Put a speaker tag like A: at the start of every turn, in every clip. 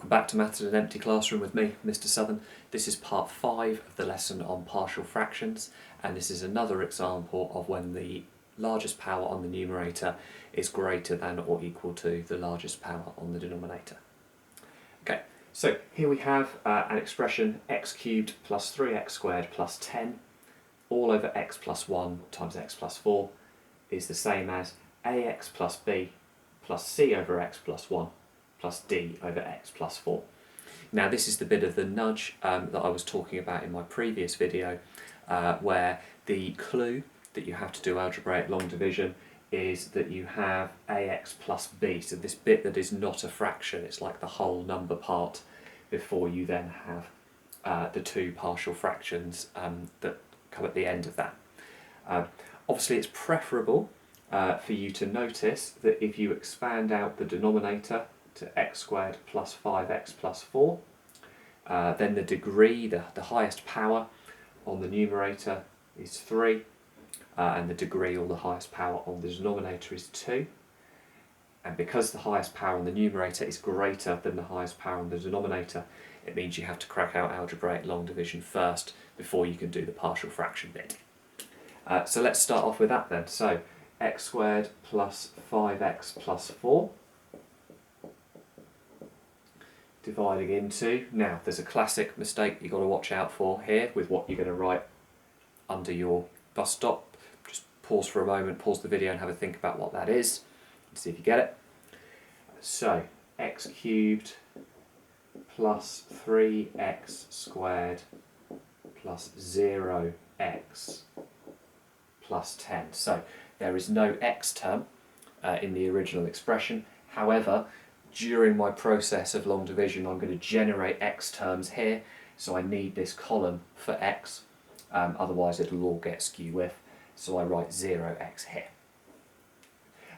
A: Welcome back to Maths in an Empty Classroom with me, Mr. Southern. This is part 5 of the lesson on partial fractions, and this is another example of when the largest power on the numerator is greater than or equal to the largest power on the denominator. Okay, so here we have an expression x cubed plus 3x squared plus 10 all over x plus 1 times x plus 4 is the same as ax plus b plus c over x plus 1 plus d over x plus 4. Now this is the bit of the nudge that I was talking about in my previous video, where the clue that you have to do algebraic long division is that you have ax plus b, so this bit that is not a fraction, it's like the whole number part before you then have the two partial fractions that come at the end of that. Obviously it's preferable for you to notice that if you expand out the denominator to x squared plus 5x plus 4, then the degree, the highest power on the numerator is 3, and the degree or the highest power on the denominator is 2. And because the highest power on the numerator is greater than the highest power on the denominator, it means you have to crack out algebraic long division first before you can do the partial fraction bit. So let's start off with that then. So x squared plus 5x plus 4 dividing into, now there's a classic mistake you've got to watch out for here with what you're going to write under your bus stop. Just pause for a moment, pause the video and have a think about what that is and see if you get it. So x cubed plus 3x squared plus 0x plus 10. So there is no x term in the original expression. However, during my process of long division I'm going to generate x terms here, so I need this column for x, otherwise it'll all get skew width, so I write 0x here.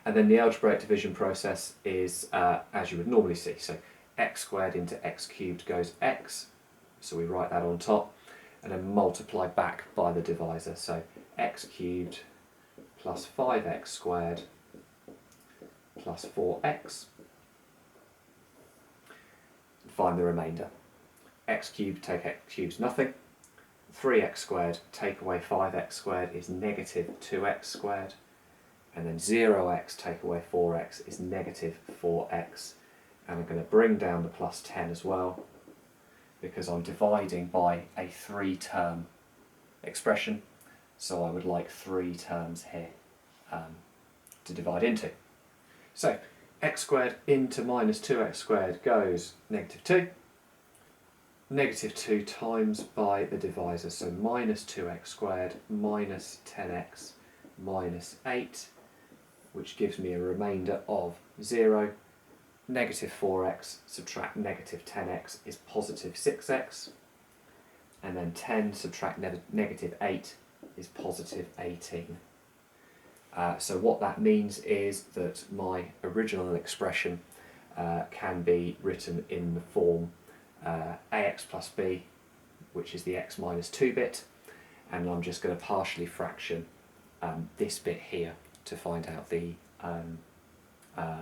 A: And then the algebraic division process is as you would normally see, so x squared into x cubed goes x, so we write that on top, and then multiply back by the divisor, so x cubed plus 5x squared plus 4x. Find the remainder. X cubed take x cubed is nothing. 3x squared take away 5x squared is negative 2x squared. And then 0x take away 4x is negative 4x. And I'm going to bring down the plus 10 as well, because I'm dividing by a 3-term expression. So I would like 3 terms here to divide into. So x squared into minus 2x squared goes negative 2. Negative 2 times by the divisor, so minus 2x squared minus 10x minus 8, which gives me a remainder of 0. Negative 4x subtract negative 10x is positive 6x. And then 10 subtract negative 8 is positive 18. So what that means is that my original expression can be written in the form ax plus b, which is the x minus 2 bit, and I'm just going to partially fraction this bit here to find out the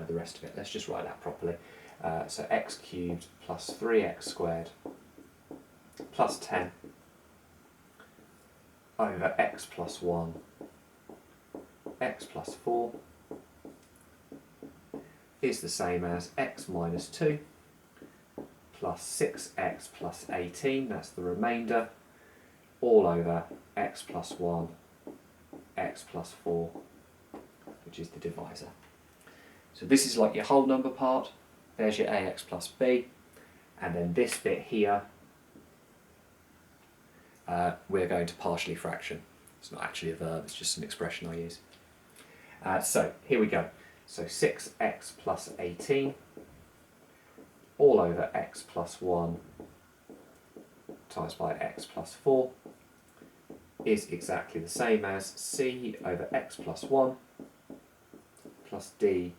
A: rest of it. Let's just write that properly. So x cubed plus 3x squared plus 10 over x plus 1 x plus 4 is the same as x minus 2 plus 6x plus 18, that's the remainder, all over x plus 1 x plus 4, which is the divisor. So this is like your whole number part, there's your ax plus b, and then this bit here we're going to partially fraction. It's not actually a verb, it's just an expression I use. So here we go. So 6x plus 18 all over x plus 1 times by x plus 4 is exactly the same as c over x plus 1 plus d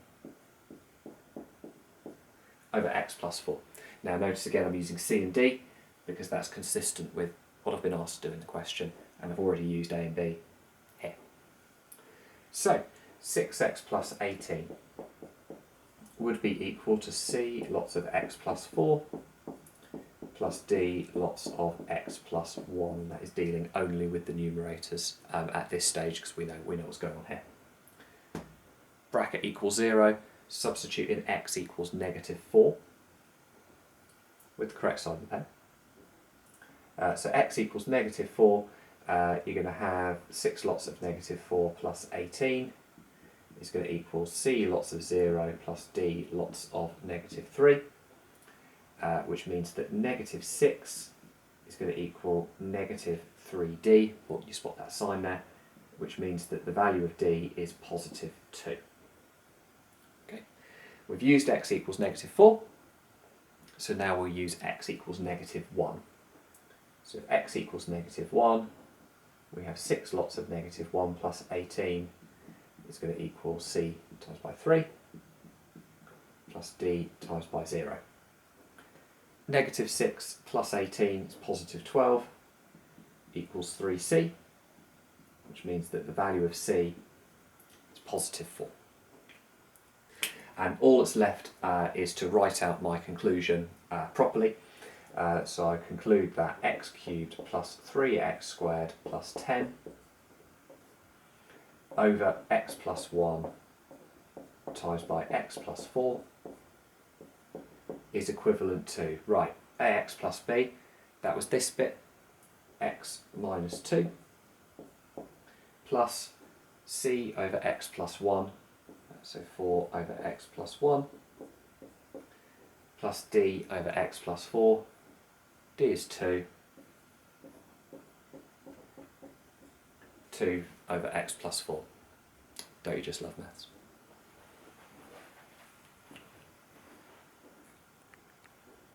A: over x plus 4. Now notice again I'm using c and d because that's consistent with what I've been asked to do in the question, and I've already used a and b here. So 6x plus 18 would be equal to c lots of x plus 4 plus d lots of x plus 1. That is dealing only with the numerators at this stage because we know what's going on here. Bracket equals 0, substitute in x equals negative 4 with the correct side of the pen. So x equals negative 4, you're going to have 6 lots of negative 4 plus 18 is going to equal c lots of 0 plus d lots of negative 3, which means that negative 6 is going to equal negative 3d, well, you spot that sign there, which means that the value of d is positive 2. Okay. We've used x equals negative 4, so now we'll use x equals negative 1. So if x equals negative 1, we have 6 lots of negative 1 plus 18 is going to equal c times by 3 plus d times by 0. Negative 6 plus 18 is positive 12 equals 3c, which means that the value of c is positive 4. And all that's left is to write out my conclusion properly. So I conclude that x cubed plus 3x squared plus 10 over x plus 1 times by x plus 4 is equivalent to, right, ax plus b, that was this bit, x minus 2, plus c over x plus 1, so 4 over x plus 1, plus d over x plus 4, d is 2, 2 over x plus 4. Don't you just love maths?